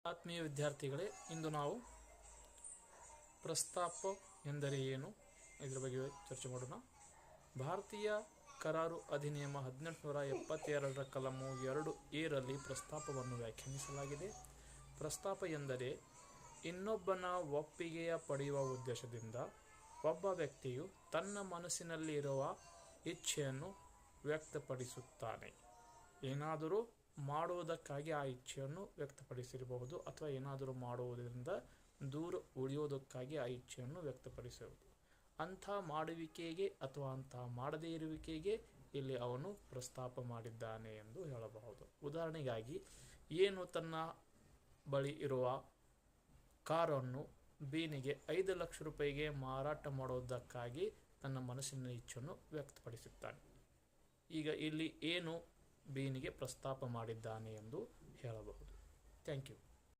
ಆತ್ಮೀಯ ವಿದ್ಯಾರ್ಥಿಗಳೇ, ಇಂದು ನಾವು ಪ್ರಸ್ತಾಪ ಎಂದರೆ ಏನು ಇದರ ಬಗ್ಗೆ ಚರ್ಚೆ ಮಾಡೋಣ. ಭಾರತೀಯ ಕರಾರು ಅಧಿನಿಯಮ 1872ರ ಕಲಮು 2A ಪ್ರಸ್ತಾಪವನ್ನು ವ್ಯಾಖ್ಯಾನಿಸಲಾಗಿದೆ. ಪ್ರಸ್ತಾಪ ಎಂದರೆ ಇನ್ನೊಬ್ಬನ ಒಪ್ಪಿಗೆಯ ಪಡೆಯುವ ಉದ್ದೇಶದಿಂದ ಒಬ್ಬ ವ್ಯಕ್ತಿಯು ತನ್ನ ಮನಸ್ಸಿನಲ್ಲಿರುವ ಇಚ್ಛೆಯನ್ನು ವ್ಯಕ್ತಪಡಿಸುತ್ತಾನೆ. ಏನಾದರೂ ಮಾಡುವುದಕ್ಕಾಗಿ ಆ ಇಚ್ಛೆಯನ್ನು ವ್ಯಕ್ತಪಡಿಸಿರಬಹುದು, ಅಥವಾ ಏನಾದರೂ ಮಾಡುವುದರಿಂದ ದೂರ ಉಳಿಯೋದಕ್ಕಾಗಿ ಆ ಇಚ್ಛೆಯನ್ನು ವ್ಯಕ್ತಪಡಿಸುವುದು. ಅಂಥ ಮಾಡುವಿಕೆಗೆ ಅಥವಾ ಅಂಥ ಮಾಡದೇ ಇರುವಿಕೆಗೆ ಇಲ್ಲಿ ಅವನು ಪ್ರಸ್ತಾಪ ಮಾಡಿದ್ದಾನೆ ಎಂದು ಹೇಳಬಹುದು. ಉದಾಹರಣೆಗಾಗಿ, ಏನು ತನ್ನ ಬಳಿ ಇರುವ ಕಾರನ್ನು ಬೀನಿಗೆ 5 ಲಕ್ಷ ರೂಪಾಯಿಗೆ ಮಾರಾಟ ಮಾಡೋದಕ್ಕಾಗಿ ತನ್ನ ಮನಸ್ಸಿನ ಇಚ್ಛೆಯನ್ನು ವ್ಯಕ್ತಪಡಿಸುತ್ತಾನೆ. ಈಗ ಇಲ್ಲಿ ಏನು ಬೀನಿಗೆ ಪ್ರಸ್ತಾಪ ಮಾಡಿದ್ದಾನೆ ಎಂದು ಹೇಳಬಹುದು. Thank you.